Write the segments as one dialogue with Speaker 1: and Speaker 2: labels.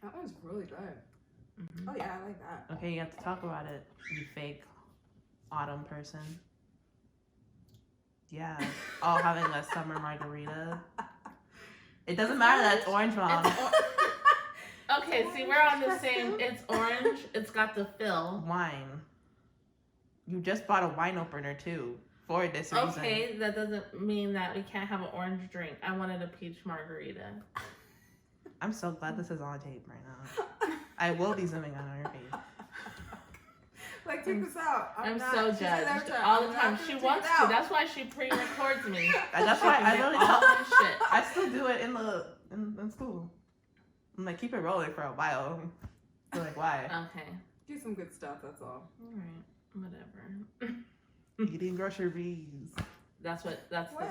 Speaker 1: That one's really good. Mm-hmm. Oh yeah, I like that.
Speaker 2: Okay, you have to talk about it, you fake autumn person. Yeah, all having a summer margarita. It doesn't matter that it's orange, Mom.
Speaker 3: Okay, see, we're on the same. It's orange. It's got the fill.
Speaker 2: Wine. You just bought a wine opener too for this reason.
Speaker 3: Okay, that doesn't mean that we can't have an orange drink. I wanted a peach margarita.
Speaker 2: I'm so glad this is on tape right now. I will be zooming on her face.
Speaker 1: Like, take this out.
Speaker 3: I'm so judged all the time. She wants to. That's why she pre-records me.
Speaker 2: That's why I really
Speaker 3: all this shit.
Speaker 2: I still do it in school. I'm like, keep it rolling for a while. You're like, why?
Speaker 3: Okay.
Speaker 1: Do some good stuff, that's all.
Speaker 3: Alright. Whatever.
Speaker 2: Eating groceries.
Speaker 3: That's the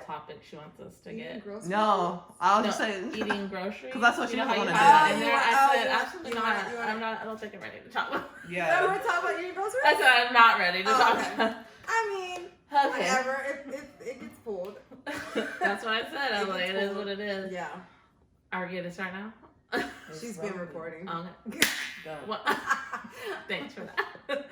Speaker 3: topic she wants us to get.
Speaker 2: No, I was just saying
Speaker 3: eating groceries.
Speaker 2: Because that's what she doesn't want to do.
Speaker 3: I said absolutely not. I don't think I'm ready to talk about.
Speaker 2: Yeah.
Speaker 1: No, we're talking about eating groceries.
Speaker 3: I said I'm not ready to talk about.
Speaker 1: I mean, whatever. It gets pulled.
Speaker 3: That's what I said. I was like, it is what it is.
Speaker 1: Yeah.
Speaker 3: Are we going to start now?
Speaker 1: She's been recording.
Speaker 3: Okay. Well, thanks for that.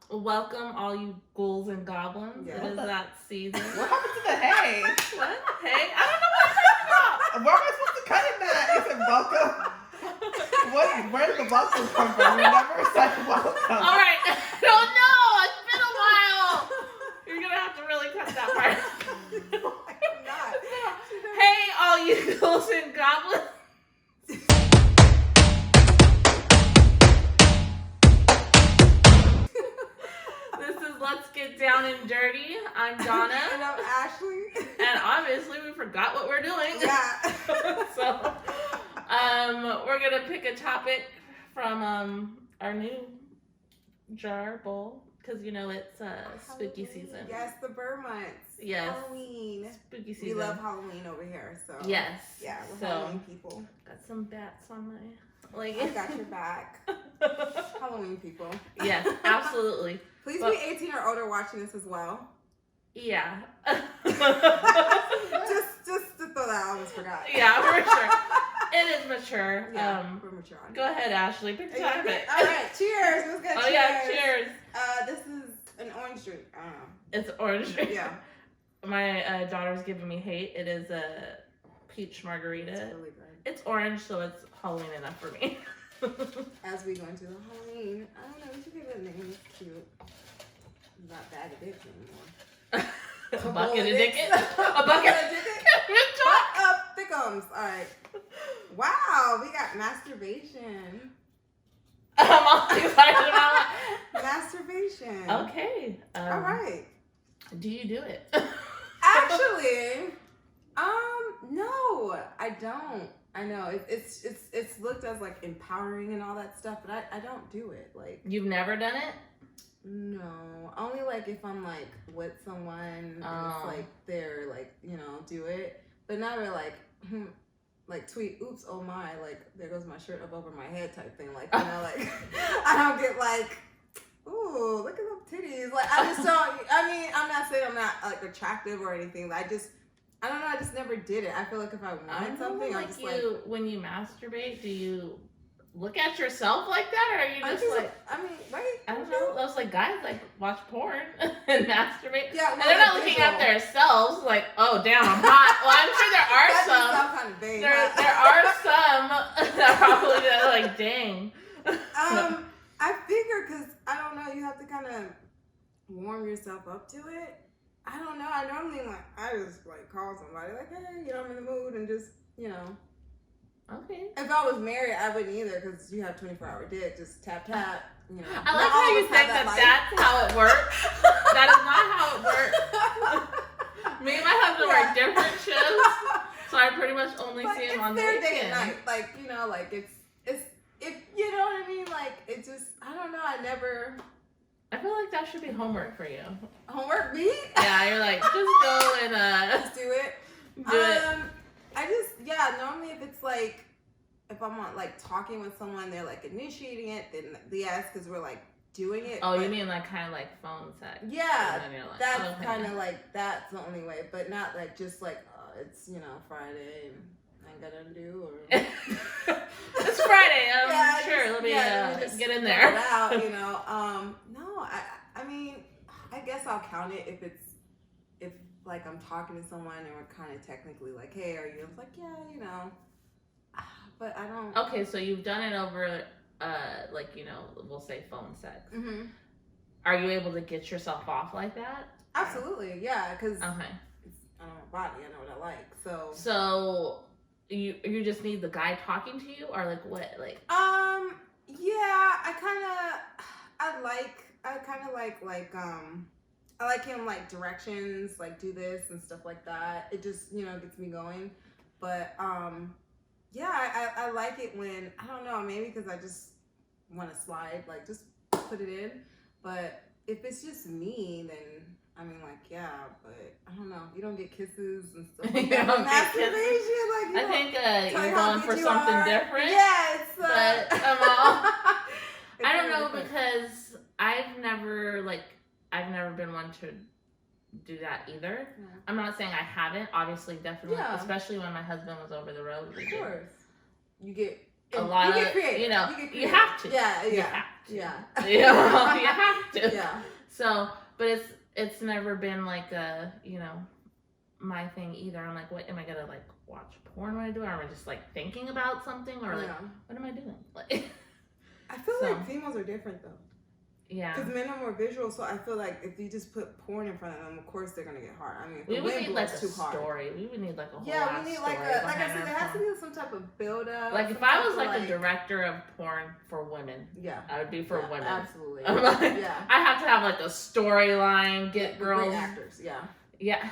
Speaker 3: Welcome all you ghouls and goblins.
Speaker 1: Yeah.
Speaker 3: It is that season.
Speaker 2: What happened to the hey?
Speaker 3: What? Hey? I don't know what you're talking about.
Speaker 2: Where am I supposed to cut in that? You said welcome. Where did the welcome come from? You never said welcome.
Speaker 3: All right. No, it's been a while. You're gonna have to really cut that part.
Speaker 1: I'm not.
Speaker 3: Hey, all you ghouls and goblins. Let's get down and dirty. I'm Donna.
Speaker 1: And I'm Ashley.
Speaker 3: And obviously we forgot what we're doing.
Speaker 1: Yeah.
Speaker 3: So we're gonna pick a topic from our new jar bowl. Because it's spooky season.
Speaker 1: Yes, the bird months.
Speaker 3: Yes.
Speaker 1: Halloween.
Speaker 3: Spooky season.
Speaker 1: We love Halloween over here, so.
Speaker 3: Yes.
Speaker 1: Yeah, we're Halloween people.
Speaker 3: Got some bats on my leg.
Speaker 1: I got your back. Halloween people.
Speaker 3: Yes, absolutely.
Speaker 1: Please be 18 or older watching this as well.
Speaker 3: Yeah.
Speaker 1: just to throw that out, I almost forgot.
Speaker 3: Yeah, for sure. It is mature.
Speaker 1: Yeah, we're mature on it.
Speaker 3: Go ahead, Ashley. Pick the topic.
Speaker 1: All right, cheers. Let's get cheers.
Speaker 3: Oh yeah, cheers.
Speaker 1: This is an orange drink. I don't know.
Speaker 3: It's orange drink.
Speaker 1: Yeah.
Speaker 3: My daughter's giving me hate. It is a peach margarita.
Speaker 1: It's really good.
Speaker 3: It's orange, so it's Halloween enough for me.
Speaker 1: As we go into the Halloween, I don't know, we should give it a name. It's cute. Not bag of dicks anymore.
Speaker 3: A bucket of dick. A bucket of dick.
Speaker 1: Butt up thickums. Alright. Wow, we got masturbation.
Speaker 3: I'm all excited about it.
Speaker 1: Masturbation.
Speaker 3: Okay.
Speaker 1: Alright.
Speaker 3: Do you do it?
Speaker 1: Actually, no, I don't. I know it's looked as like empowering and all that stuff, but I don't do it. Like,
Speaker 3: you've never done it?
Speaker 1: No, only like if I'm like with someone and it's like they're like do it, but never like tweet, oops, oh my, like there goes my shirt up over my head type thing. Like like I don't get like, ooh, look at them titties. Like I just don't. I mean, I'm not saying I'm not like attractive or anything. I don't know. I just never did it. I feel like if I wanted something,
Speaker 3: like
Speaker 1: I'm just
Speaker 3: when you masturbate, do you look at yourself like that, or are you just like?
Speaker 1: I mean, right?
Speaker 3: I don't know. Those like guys like watch porn and masturbate.
Speaker 1: Yeah,
Speaker 3: and they're not looking at themselves like, oh damn, I'm hot. Well, I'm sure there are some.
Speaker 1: Kind of vague,
Speaker 3: there are some that probably like, dang.
Speaker 1: I figure because I don't know. You have to kind of warm yourself up to it. I don't know. I normally I just call somebody like, hey, I'm in the mood, and just
Speaker 3: Okay.
Speaker 1: If I was married, I wouldn't either because you have 24-hour dick. Just tap.
Speaker 3: I like how you think that's how it works. That is not how it works. Me and my husband work different shifts, so I pretty much only see him on the weekend.
Speaker 1: Day and night, it's you know what I mean. Like it just I don't know.
Speaker 3: I feel like that should be homework for you.
Speaker 1: Homework, me?
Speaker 3: Yeah, you're like, just go and
Speaker 1: just do it.
Speaker 3: Do it.
Speaker 1: Normally if I'm on talking with someone, they're initiating it, then yes, because we're doing it.
Speaker 3: Oh, you mean kind of phone sex?
Speaker 1: Yeah, that's kind of that's the only way, but not it's Friday and I ain't got nothing to do or.
Speaker 3: It's Friday. get in there.
Speaker 1: It out, you know. No, I mean, I guess I'll count it if like I'm talking to someone and we're kind of technically like, hey, are you? I was like, yeah, you know. But I don't.
Speaker 3: Okay, so you've done it over, like, you know, we'll say phone sex.
Speaker 1: Mm-hmm.
Speaker 3: Are you able to get yourself off like that?
Speaker 1: Absolutely, yeah. Because
Speaker 3: okay.
Speaker 1: I know my body. I know what I like.
Speaker 3: So you just need the guy talking to you, or like what? Like.
Speaker 1: Yeah. I like him like directions, like do this and stuff like that. It just, you know, gets me going. But yeah, I like it when, I don't know, maybe because I just want to slide, like just put it in. But if it's just me, then I mean, like, yeah, but I don't know. You don't get kisses and stuff like that. Masturbation, like, you
Speaker 3: I think you're going for something different.
Speaker 1: Yeah, it's
Speaker 3: but I don't know different. Because I've never been one to do that either. Yeah. I'm not saying I haven't. Obviously, definitely, especially when my husband was over the road.
Speaker 1: Of course, you get
Speaker 3: a lot of, you know, you have to.
Speaker 1: Yeah.
Speaker 3: You have to.
Speaker 1: Yeah.
Speaker 3: So, but it's never been like a, you know, my thing either. I'm like, what am I gonna like watch porn when I do it? Or am I just like thinking about something, or like what am I doing? Like,
Speaker 1: I feel like females are different though.
Speaker 3: Yeah.
Speaker 1: Because men are more visual, so I feel like if you just put porn in front of them, of course they're gonna get hard. I mean, if
Speaker 3: we would need like a story. We would need like a whole
Speaker 1: we need like a, like I said, there has to be some type of build up.
Speaker 3: Like if I was like a director of porn for women, I would be for women.
Speaker 1: Absolutely.
Speaker 3: Like, I have to have like a storyline, get girls.
Speaker 1: Great actors,
Speaker 3: Yeah.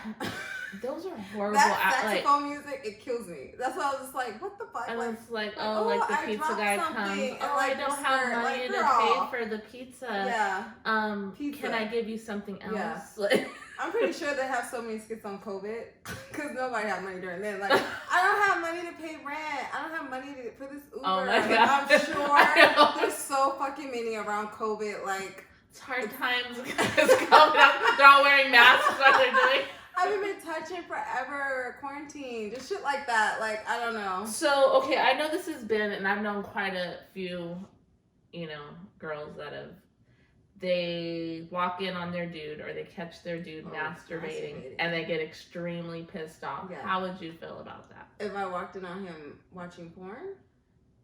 Speaker 3: Those are horrible.
Speaker 1: That saxophone music, it kills me. That's why I was just like, what the fuck?
Speaker 3: And it's like, like the pizza guy comes. Oh, I don't have money to pay for the pizza.
Speaker 1: Yeah.
Speaker 3: Pizza. Can I give you something else?
Speaker 1: Yeah.
Speaker 3: Like,
Speaker 1: I'm pretty sure they have so many skits on COVID because nobody had money during then. Like, I don't have money to pay rent. I don't have money for this Uber.
Speaker 3: Oh my God.
Speaker 1: I'm sure there's so fucking many around COVID. Like,
Speaker 3: it's hard times because COVID. They're all wearing masks while they're doing.
Speaker 1: I haven't been touching forever, quarantine, just shit like that. Like, I don't know.
Speaker 3: So, okay, I know this has been, and I've known quite a few, you know, girls that they walk in on their dude or they catch their dude masturbating and they get extremely pissed off. Yeah. How would you feel about that?
Speaker 1: If I walked in on him watching porn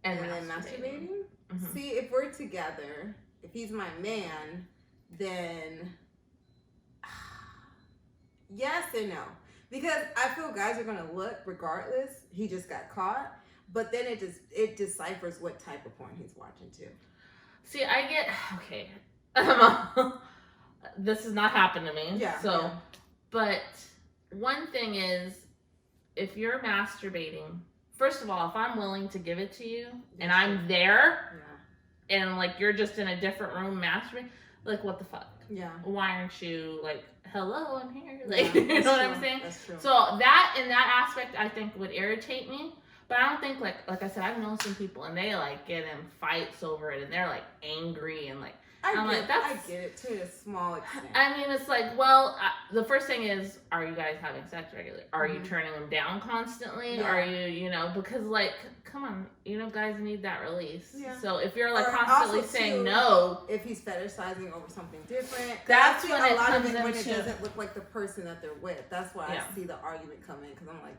Speaker 1: and then masturbating?
Speaker 3: Mm-hmm.
Speaker 1: See, if we're together, if he's my man, then yes and no. Because I feel guys are gonna look regardless. He just got caught. But then it deciphers what type of porn he's watching too.
Speaker 3: See, I get this has not happened to me.
Speaker 1: Yeah.
Speaker 3: So but one thing is, if you're masturbating, first of all, if I'm willing to give it to you and I'm there and like you're just in a different room masturbating, like what the fuck?
Speaker 1: Yeah.
Speaker 3: Why aren't you like, hello, I'm here? Like, you know what I'm saying?
Speaker 1: That's true.
Speaker 3: So that, in that aspect, I think would irritate me. But I don't think, like I said, I've known some people and they like get in fights over it and they're like angry and like,
Speaker 1: I get it to a small extent.
Speaker 3: I mean, it's like, well, the first thing is, are you guys having sex regularly? Are you turning them down constantly?
Speaker 1: Yeah.
Speaker 3: Are you, you know, because like, come on, you know, guys need that release.
Speaker 1: Yeah.
Speaker 3: So if you're like constantly saying no,
Speaker 1: if he's fetishizing over something different,
Speaker 3: that's when
Speaker 1: a
Speaker 3: it
Speaker 1: lot
Speaker 3: comes
Speaker 1: of it when it
Speaker 3: into,
Speaker 1: doesn't look like the person that they're with. That's why I see the argument come in, because I'm like,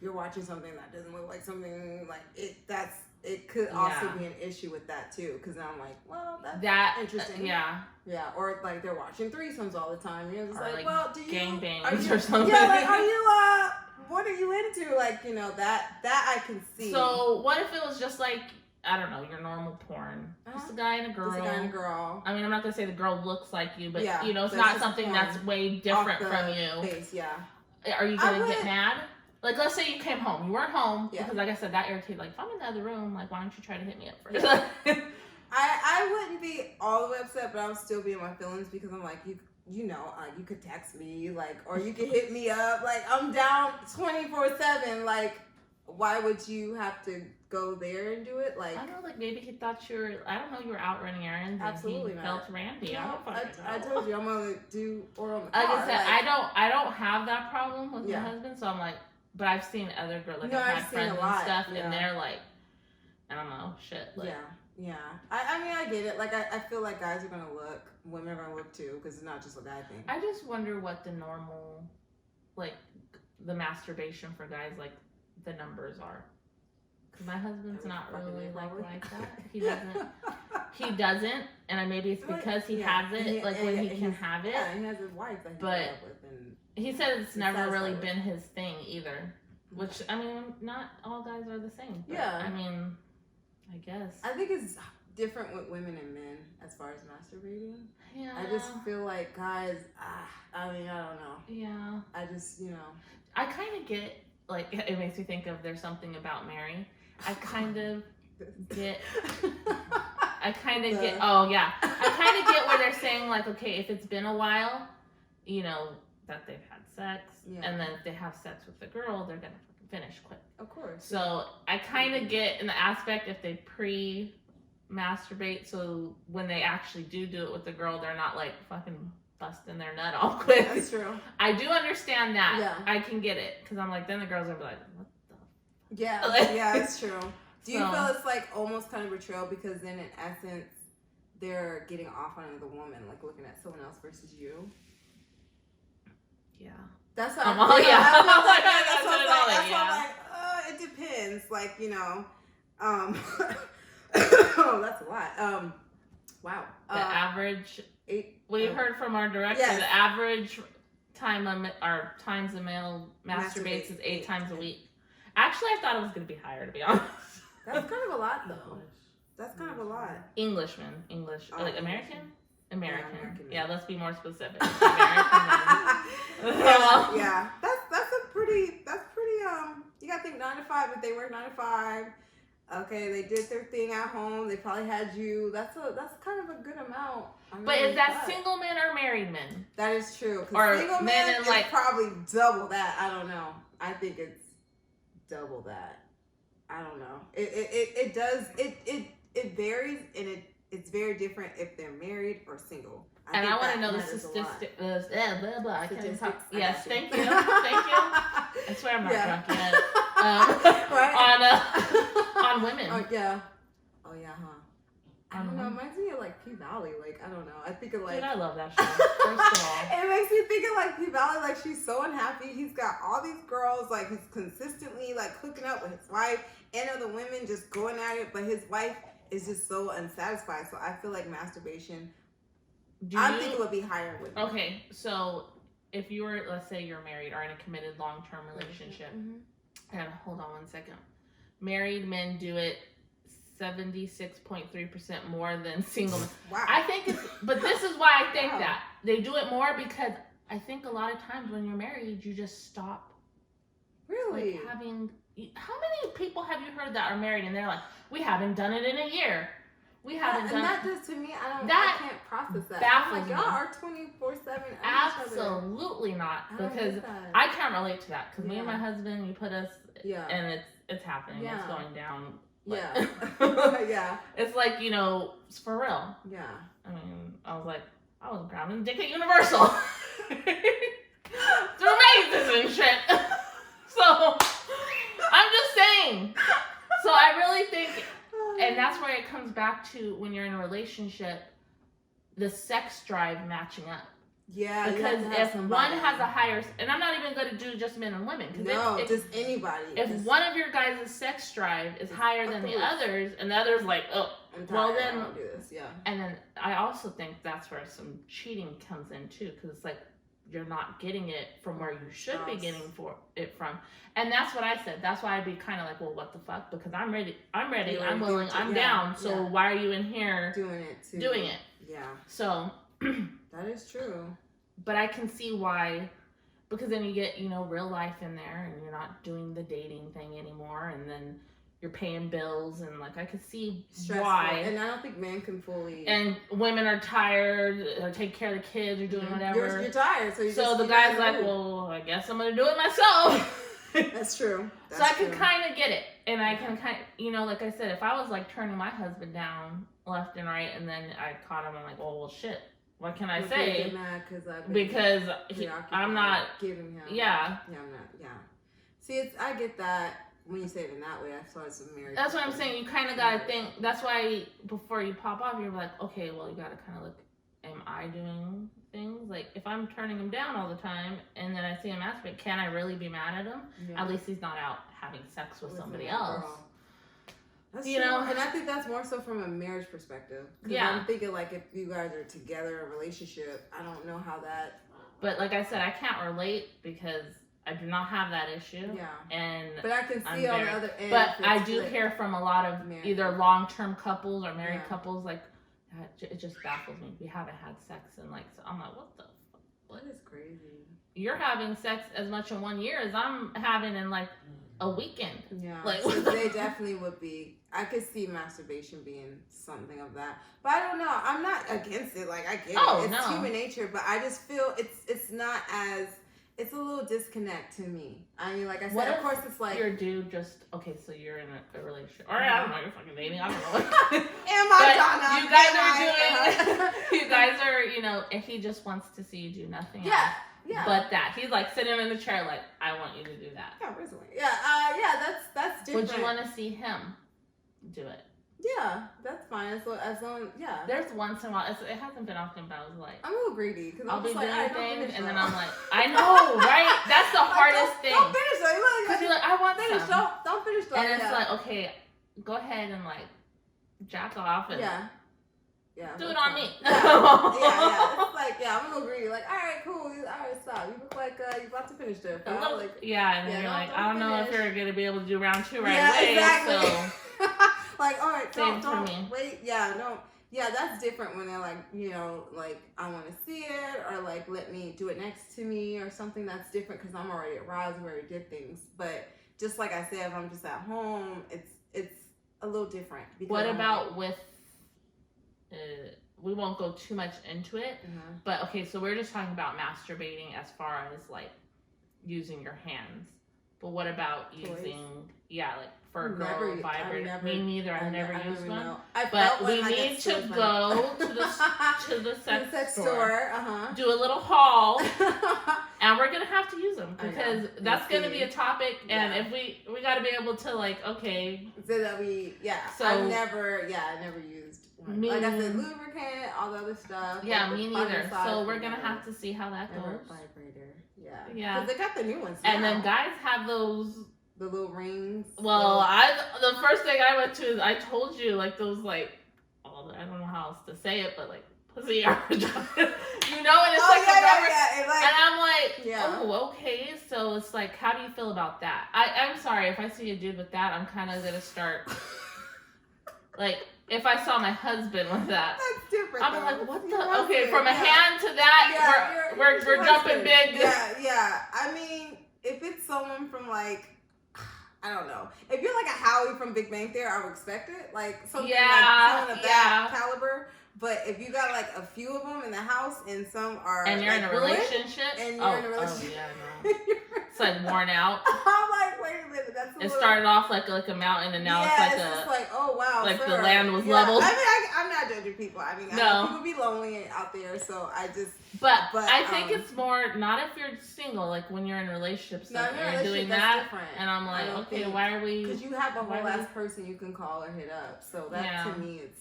Speaker 1: you're watching something that doesn't look like something like it. It could also be an issue with that too, because I'm like, well, that's interesting.
Speaker 3: Yeah.
Speaker 1: Or like they're watching threesomes all the time. You're just like, well, do you
Speaker 3: gangbangs or something?
Speaker 1: Yeah, like, are you what are you into? Like, you know, that I can see.
Speaker 3: So what if it was just like, I don't know, your normal porn, just a guy and a girl.
Speaker 1: Just a guy and a girl.
Speaker 3: I mean, I'm not gonna say the girl looks like you, but you know, it's not something that's way different from you.
Speaker 1: Face,
Speaker 3: Are you gonna get mad? Like, let's say you came home. You weren't home because, like I said, that irritated. Like, if I'm in the other room, like, why don't you try to hit me up first?
Speaker 1: I wouldn't be all the way upset, but I would still be in my feelings because I'm like, you know, you could text me, like, or you could hit me up. Like, I'm down 24/7. Like, why would you have to go there and do it? Like,
Speaker 3: I don't know, like, maybe he thought you were, I don't know, you were out running errands.
Speaker 1: Absolutely
Speaker 3: and he
Speaker 1: not.
Speaker 3: felt randy.
Speaker 1: No, I told you, I'm going to do oral on the
Speaker 3: car.
Speaker 1: Like
Speaker 3: I said, like, I don't have that problem with my husband, so I'm like, but I've seen other girls, like I've had friends and stuff, and they're like, and I'm like, oh shit. Like,
Speaker 1: yeah. I mean, I get it. Like, I feel like guys are gonna look, women are gonna look too, because it's not just a guy thing.
Speaker 3: I just wonder what the normal, like, the masturbation for guys, like, the numbers are. Because my husband's not really like that. He doesn't, and maybe it's because he has it, like when he can have it.
Speaker 1: Yeah, he has his wife that he
Speaker 3: but
Speaker 1: up with, and
Speaker 3: he said it's never really been his thing either. Which, I mean, not all guys are the same. But,
Speaker 1: yeah.
Speaker 3: I mean, I guess.
Speaker 1: I think it's different with women and men as far as masturbating.
Speaker 3: Yeah.
Speaker 1: I just feel like guys, I mean, I don't know.
Speaker 3: Yeah.
Speaker 1: I just,
Speaker 3: I kind of get, like, it makes me think of There's Something About Mary. I kind of get, oh yeah. I kind of get where they're saying, like, okay, if it's been a while, that they've had sex, and then if they have sex with the girl, they're gonna finish quick.
Speaker 1: Of course.
Speaker 3: So I kind of get in the aspect if they pre-masturbate, so when they actually do it with the girl, they're not like fucking busting their nut all quick.
Speaker 1: That's true.
Speaker 3: I do understand that.
Speaker 1: Yeah.
Speaker 3: I can get it, because I'm like, then the girls are like, what the?
Speaker 1: Yeah, yeah, it's true. Do you feel it's like almost kind of betrayal, because then in essence they're getting off on another woman, like looking at someone else versus you?
Speaker 3: Yeah.
Speaker 1: That's how
Speaker 3: I feel.
Speaker 1: That's why it depends. Like, that's a lot. Wow.
Speaker 3: The average,
Speaker 1: 8.
Speaker 3: we heard from our director, the average times a male masturbates is 8 times a week. Actually, I thought it was going to be higher, to be honest.
Speaker 1: That's kind of a lot, though. That's kind of a lot.
Speaker 3: English, like American? American. Yeah, let's be more specific. American men.
Speaker 1: Yeah. That's pretty, you gotta think 9 to 5, if they work 9 to 5, okay, they did their thing at home, they probably had you, that's kind of a good amount.
Speaker 3: But is that single men or married men?
Speaker 1: That is true.
Speaker 3: Or
Speaker 1: single
Speaker 3: men
Speaker 1: men
Speaker 3: and
Speaker 1: is
Speaker 3: like
Speaker 1: probably double that. I don't know. I think it's double that. I don't know. It does. It varies, and it's very different if they're married or single.
Speaker 3: I want to know the statistic. Yes, thank you. I swear I'm not drunk yet. On women.
Speaker 1: Oh yeah, huh? I don't know. It reminds me of like P-Valley. Like, I don't know. I think of like.
Speaker 3: Dude, I love that show. First of all,
Speaker 1: it makes me think of like P-Valley. Like, she's so unhappy. He's got all these girls. Like, he's consistently like hooking up with his wife and other women, just going at it. But his wife is just so unsatisfied. So I feel like masturbation. I think it would be higher with.
Speaker 3: Okay, so if you were, let's say you're married or in a committed long-term relationship, and hold on one second, married men do it 76.3% more than single men.
Speaker 1: Wow.
Speaker 3: I think but this is why I think that they do it more, because I think a lot of times when you're married, you just stop.
Speaker 1: Really?
Speaker 3: Like having. How many people have you heard that are married and they're like, we haven't done it in a year. We haven't done.
Speaker 1: And that does to me. I can't process that.
Speaker 3: Baffles
Speaker 1: I'm like, y'all are 24/7.
Speaker 3: Absolutely not, because I can't relate to that. Because me and my husband, you put us, and it's happening. Yeah. It's going down.
Speaker 1: Yeah. Yeah.
Speaker 3: It's like, it's for real.
Speaker 1: Yeah.
Speaker 3: I mean, I was grabbing dick at Universal through mazes and shit. So I'm just saying. So I really think. And that's where it comes back to, when you're in a relationship, the sex drive matching up.
Speaker 1: Yeah.
Speaker 3: Because if one has a higher, and I'm not even going to do just men and women.
Speaker 1: No, just anybody.
Speaker 3: If one of your guys' sex drive is higher than the others, and the other's like, oh, well then,
Speaker 1: I don't do this. Yeah.
Speaker 3: And then I also think that's where some cheating comes in too, because it's like, you're not getting it from where you should be getting it from. And that's what I said. That's why I'd be kind of like, well, what the fuck? Because I'm ready, I'm willing, I'm down. So why are you in here
Speaker 1: doing it too?
Speaker 3: Doing it.
Speaker 1: Yeah.
Speaker 3: So.
Speaker 1: That is true.
Speaker 3: But I can see why, because then you get, real life in there, and you're not doing the dating thing anymore, and then you're paying bills, and like, I could see why.
Speaker 1: And I don't think men can fully.
Speaker 3: And women are tired, or take care of the kids, or doing whatever.
Speaker 1: You're tired, so
Speaker 3: the guy's like, well, I guess I'm gonna do it myself.
Speaker 1: That's true.
Speaker 3: So I can kind of get it, and I can kind of, like I said, if I was like turning my husband down left and right, and then I caught him, I'm like, oh well, shit. What can I say?
Speaker 1: Because
Speaker 3: I'm not
Speaker 1: giving him.
Speaker 3: Yeah.
Speaker 1: Yeah, I'm not. Yeah. See, I get that. when you say it in that way, I thought it's a marriage.
Speaker 3: That's what I'm saying. You kind of gotta think. That's why before you pop off, you're like, okay, well, you gotta kind of look. Am I doing things like if I'm turning him down all the time, and then I see him masturbate? Can I really be mad at him? Yeah. At least he's not out having sex with somebody else.
Speaker 1: That's true. And I think that's more so from a marriage perspective. Yeah. I'm thinking like if you guys are together in a relationship, I don't know how that.
Speaker 3: But like I said, I can't relate because I do not have that issue. Yeah. But
Speaker 1: I can see on the other end.
Speaker 3: But I do hear from a lot of either long-term couples or married couples, like, it just baffles me. We haven't had sex in like, so I'm like, what the fuck?
Speaker 1: What is crazy?
Speaker 3: You're having sex as much in 1 year as I'm having in like a weekend.
Speaker 1: Yeah. Like, so they definitely would be. I could see masturbation being something of that. But I don't know. I'm not against it. Like, I get it. It's human nature. But I just feel it's not as. It's a little disconnect to me. I mean, like I said, of course it's like...
Speaker 3: your dude just... Okay, so you're in a relationship. Or I don't know, you're fucking dating. I don't know.
Speaker 1: Am I
Speaker 3: Donna? You guys are doing... You guys are, you know, if he just wants to see you do nothing else. Yeah. But that. He's like sitting in the chair like, I want you to do that.
Speaker 1: Yeah, recently. Yeah, that's different.
Speaker 3: Would you want to see him do it?
Speaker 1: Yeah, that's fine. As long, yeah.
Speaker 3: There's once in a while. It hasn't been often, but I was like,
Speaker 1: I'm a little greedy because
Speaker 3: I'll be doing things, and then I'm like, I know, right? That's the hardest thing.
Speaker 1: Don't finish though.
Speaker 3: Because you're like, I want
Speaker 1: finish.
Speaker 3: some.
Speaker 1: Don't finish though.
Speaker 3: And it's like, okay, go ahead and like jack off and do it on me.
Speaker 1: Yeah. It's like, I'm a little greedy. Like, all right, cool. All right, stop. You look like you're about to finish there.
Speaker 3: And then you're like, I don't know if you're gonna be able to do round 2 right away. Exactly. So.
Speaker 1: Like, all right, don't wait. Yeah, that's different when they're like, you know, like, I want to see it, or like, let me do it next to me, or something. That's different because I'm already aroused, we already did things. But just like I said, if I'm just at home, it's a little different.
Speaker 3: What about with, we won't go too much into it, but okay, so we're just talking about masturbating as far as like using your hands. But what about using, like, for a girl vibrator? Me neither. I've never used one. But we need to go to the sex store, do a little haul, and we're gonna have to use them because that's gonna be a topic. And if we got to be able to like, okay,
Speaker 1: so that So I never used one. Like I said, lubricant, all the other stuff.
Speaker 3: Yeah, me neither. So we're gonna have to see how that goes.
Speaker 1: Vibrator.
Speaker 3: Yeah.
Speaker 1: Because they got the new ones
Speaker 3: now. And then guys have those.
Speaker 1: The little rings.
Speaker 3: Well, the first thing I went to is I told you like those like, I don't know how else to say it, but like pussy or vagina. You know, and it's a rubber. And I'm like, oh, okay. So it's like, how do you feel about that? I'm sorry if I see a dude with that, I'm kind of gonna start like. If I saw my husband with that,
Speaker 1: that's different.
Speaker 3: I'm like, what the? Okay, from a hand to that, we're jumping big.
Speaker 1: Yeah. I mean, if it's someone from like, I don't know. If you're like a Howie from Big Bang Theory, I would expect it. Like something like someone of that caliber. But if you got like a few of them in the house and some are
Speaker 3: and you're
Speaker 1: like
Speaker 3: in a relationship,
Speaker 1: and you're in a relationship,
Speaker 3: I know. It's like worn out.
Speaker 1: I'm like, wait a minute, that's
Speaker 3: it started off like a mountain, and now it's
Speaker 1: just like, oh wow,
Speaker 3: like the land was leveled.
Speaker 1: I mean, I'm not judging people. I mean, I know people be lonely out there, so I just.
Speaker 3: But I think it's more not if you're single, like when you're in a relationship, you're doing that,
Speaker 1: different.
Speaker 3: And I'm like, okay, why are we?
Speaker 1: Because you have a whole ass person you can call or hit up, so that to me it's.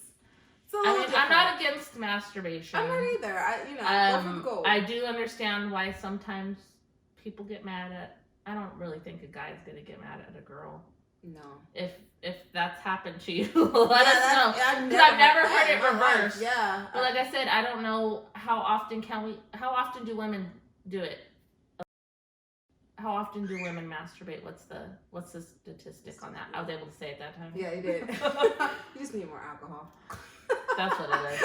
Speaker 3: I'm not against masturbation.
Speaker 1: I'm not either. Go for the goal.
Speaker 3: I do understand why sometimes people get mad at. I don't really think a guy's gonna get mad at a girl.
Speaker 1: No.
Speaker 3: If that's happened to you, let us know. Because I've never heard it reversed.
Speaker 1: Yeah.
Speaker 3: But like I said, I don't know how often do women do it? How often do women masturbate? What's the statistic on that? I was able to say it that time.
Speaker 1: Yeah, you did. You just need more alcohol.
Speaker 3: That's what it is.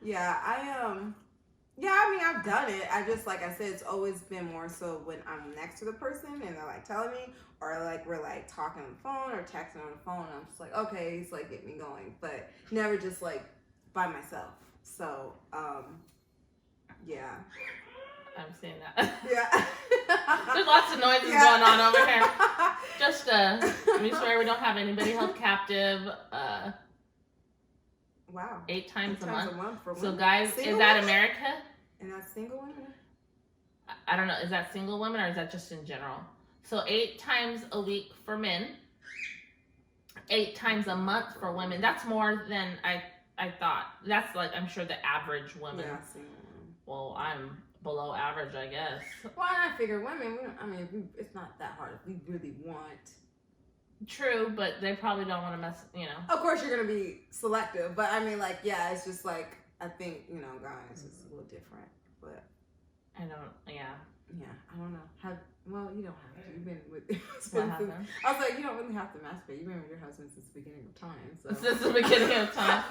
Speaker 1: Yeah, I mean, I've done it. I just, like I said, it's always been more so when I'm next to the person and they're like telling me, or like we're like talking on the phone or texting on the phone. And I'm just like, okay, he's like get me going, but never just like by myself. So, yeah.
Speaker 3: I'm seeing that.
Speaker 1: Yeah.
Speaker 3: There's lots of noises going on over here. Just, we swear we don't have anybody held captive.
Speaker 1: Wow.
Speaker 3: 8 times a month.
Speaker 1: For
Speaker 3: so guys, single is that women? America?
Speaker 1: And that's single women?
Speaker 3: I don't know. Is that single women or is that just in general? So 8 times a week for men, 8 times a month for women. That's more than I thought. That's like, I'm sure the average woman.
Speaker 1: Yeah,
Speaker 3: well, I'm below average, I guess.
Speaker 1: Well, I figure women, it's not that hard if we really want.
Speaker 3: True, but they probably don't want to mess,
Speaker 1: Of course, you're going to be selective, but I mean, like, yeah, it's just like, I think, guys, it's a little different, but.
Speaker 3: I don't, yeah.
Speaker 1: Yeah, I don't know. Well, you don't have to. You've been with
Speaker 3: What happened?
Speaker 1: I was like, you don't really have to masturbate. You've been with your husband since the beginning of time. So.
Speaker 3: Since the beginning of time.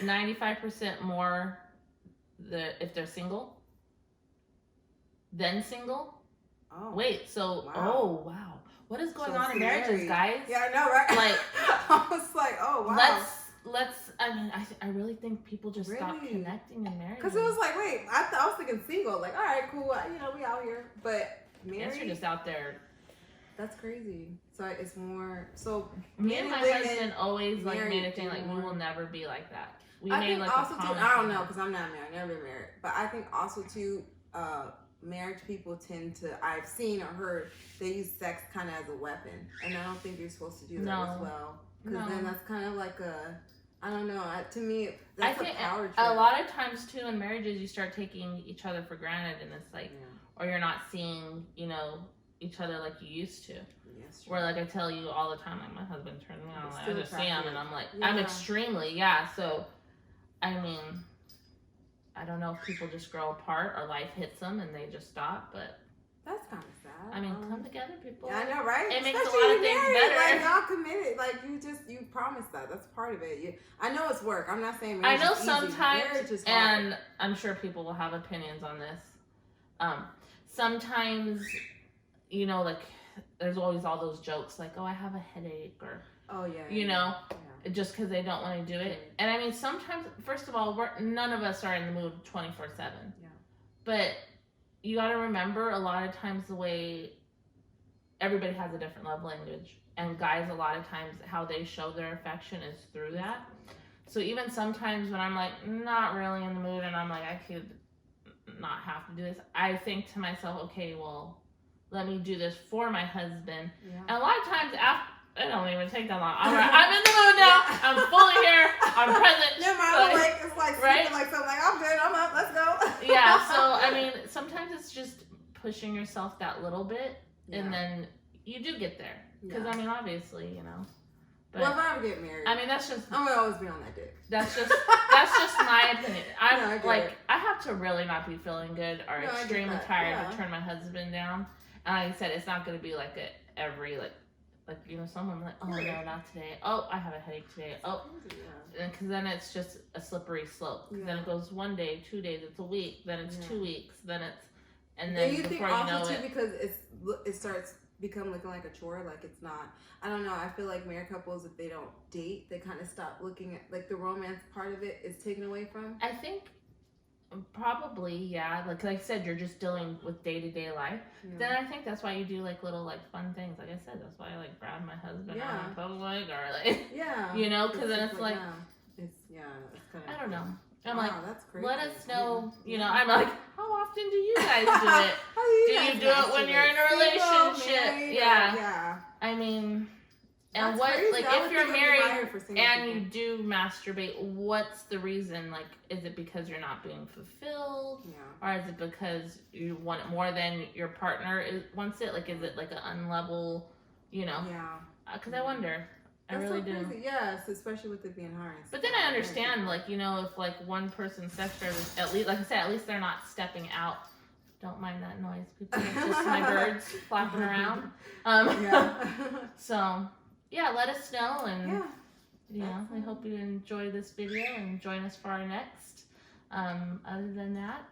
Speaker 3: 95% more if they're single than single.
Speaker 1: Oh.
Speaker 3: Wait, so,
Speaker 1: wow.
Speaker 3: Wow. What is going on in marriages, guys?
Speaker 1: Yeah, I know, right?
Speaker 3: Like,
Speaker 1: I was like, oh, wow.
Speaker 3: I really think people just stop connecting in marriage.
Speaker 1: Because it was like, wait, I was thinking single. Like, all right, cool. We out here. But married.
Speaker 3: I guess you're just out there.
Speaker 1: That's crazy. So it's more. So
Speaker 3: me and my husband always like made a thing like we will never be like that. We made like
Speaker 1: also
Speaker 3: a
Speaker 1: too. I don't know because I'm not married. I've never been married. But I think also too, marriage people tend to. I've seen or heard they use sex kind of as a weapon, and I don't think you're supposed to do that as well. Because then that's kind of like a. I don't know. To me, that's a power trip.
Speaker 3: A lot of times too in marriages, you start taking each other for granted, and it's like, or you're not seeing, each other like you used to.
Speaker 1: Yes.
Speaker 3: Where like I tell you all the time, like my husband turns me on, like, I just see him, and I'm like,
Speaker 1: yeah.
Speaker 3: I'm extremely, So, I mean, I don't know if people just grow apart or life hits them and they just stop, but.
Speaker 1: That's kind of sad.
Speaker 3: I mean, come together, people.
Speaker 1: Yeah, I know, right?
Speaker 3: It makes
Speaker 1: Especially
Speaker 3: a lot of things better.
Speaker 1: Like, y'all committed. Like, you promised that. That's part of it. I know it's work. I'm not saying marriage
Speaker 3: I know
Speaker 1: is
Speaker 3: sometimes,
Speaker 1: easy.
Speaker 3: and I'm sure people will have opinions on this. Sometimes, like, there's always all those jokes, like, oh, I have a headache, or, just because they don't want to do it. And I mean, sometimes, first of all, none of us are in the mood 24/7.
Speaker 1: Yeah.
Speaker 3: But you got to remember a lot of times the way everybody has a different love language, and guys a lot of times how they show their affection is through that. So even sometimes when I'm like not really in the mood and I'm like I could not have to do this, I think to myself, okay, well, let me do this for my husband. And a lot of times after, it don't even take that long. All right, I'm in the mood now. I'm fully here. I'm present.
Speaker 1: Never mind. It's like
Speaker 3: right?
Speaker 1: Like something like I'm good. I'm up. Let's go.
Speaker 3: Yeah. So I mean, sometimes it's just pushing yourself that little bit, and then you do get there. Because I mean, obviously, But,
Speaker 1: well, if I ever get married,
Speaker 3: I mean, that's just.
Speaker 1: I'm gonna always be on that dick.
Speaker 3: That's just my opinion. I'm I have to really not be feeling good or extremely tired to turn my husband down. And like I said, it's not gonna be like every someone like, oh no, not today. Oh, I have a headache today. Oh, because then it's just a slippery slope. Then it goes 1 day, 2 days, it's a week, then it's 2 weeks, then it's, and then
Speaker 1: you
Speaker 3: before
Speaker 1: think
Speaker 3: you know
Speaker 1: also
Speaker 3: it,
Speaker 1: too, because it starts become looking like a chore, like it's not. I don't know. I feel like married couples, if they don't date, they kind of stop looking at like the romance part of it is taken away from.
Speaker 3: I think. Probably, yeah. Like I said, you're just dealing with day-to-day life. Then I think that's why you do like little like fun things. Like I said, that's why I like grab my husband out in public or like because then it's like
Speaker 1: it's kind of.
Speaker 3: I don't know. I'm
Speaker 1: wow,
Speaker 3: like,
Speaker 1: that's crazy.
Speaker 3: let us know. I'm like, how often do you guys do it? Do you do it when you're in a relationship? Yeah. I mean. And
Speaker 1: that's
Speaker 3: what,
Speaker 1: crazy.
Speaker 3: like, if you're married and you do masturbate, what's the reason? Like, is it because you're not being fulfilled? Or is it because you want it more than your partner wants it? Like, is it like an unlevel, Because I wonder. I really do.
Speaker 1: Crazy. Yes, especially with it being hard.
Speaker 3: But then I understand, like, if like one person's sex drive is at least, like I said, at least they're not stepping out. Don't mind that noise, people. It's just my birds flapping around. So. Yeah, let us know, and I hope you enjoy this video and join us for our next. Other than that,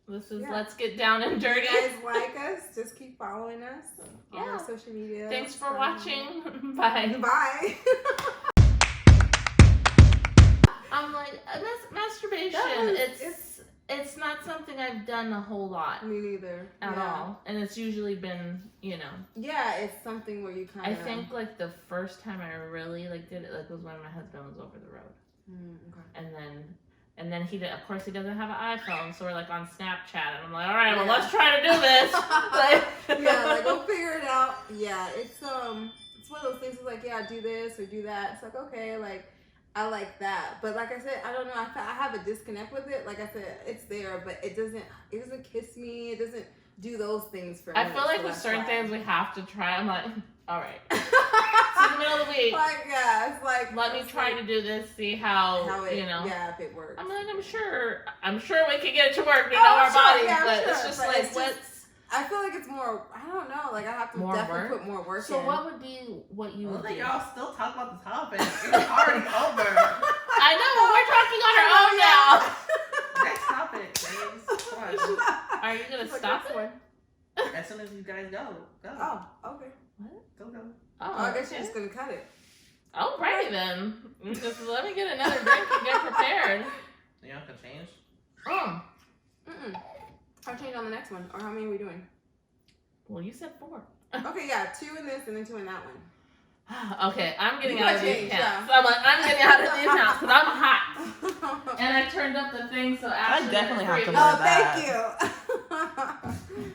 Speaker 3: this is Let's Get Down and Dirty.
Speaker 1: If you guys like us, just keep following us on our social media.
Speaker 3: Thanks for watching. Bye.
Speaker 1: Bye.
Speaker 3: I'm like, masturbation. It's not something I've done a whole lot.
Speaker 1: Me neither.
Speaker 3: At all. And it's usually been,
Speaker 1: Yeah, it's something where you kind of.
Speaker 3: I think like the first time I really like did it like was when my husband was over the road.
Speaker 1: Okay.
Speaker 3: And then And then of course he doesn't have an iPhone, so we're like on Snapchat, and I'm like, all right, well, let's try to do this.
Speaker 1: Yeah, like we'll figure it out. Yeah, it's one of those things. It's like, yeah, do this or do that. It's like, okay, like I like that, but like I said, I don't know. I have a disconnect with it. Like I said, it's there, but it doesn't kiss me. It doesn't do those things for me.
Speaker 3: I feel like with certain things we have to try. I'm like, all right, it's in the middle of the week.
Speaker 1: Like, yeah, it's like
Speaker 3: let me try to do this. See how it,
Speaker 1: yeah, if it works.
Speaker 3: I'm like, I'm sure we can get it to work. We know our bodies, but it's just
Speaker 1: but
Speaker 3: like what's.
Speaker 1: I feel like it's more. I don't know. Like I have to definitely put more work in.
Speaker 3: So what would be what you would do?
Speaker 2: Y'all still talk about the topic. It's already over.
Speaker 3: I know, but we're talking on our own now.
Speaker 2: Next topic, James. Come on.
Speaker 3: Are you gonna stop it?
Speaker 2: As soon as you guys go.
Speaker 1: Oh, okay.
Speaker 3: What?
Speaker 2: Go.
Speaker 1: Oh, I guess you're just gonna cut it.
Speaker 3: Alrighty then. Just let me get another drink and get prepared.
Speaker 2: Y'all can change.
Speaker 1: I'll change on the next one. Or how many are we doing?
Speaker 3: Well, you said 4.
Speaker 1: Okay, yeah, 2 in this and then 2 in that one.
Speaker 3: Okay, I'm getting out of these pants.
Speaker 1: Yeah.
Speaker 3: So I'm getting out of these pants because I'm hot. And I turned up the thing so Ashley
Speaker 2: I definitely have to
Speaker 1: Oh, thank you.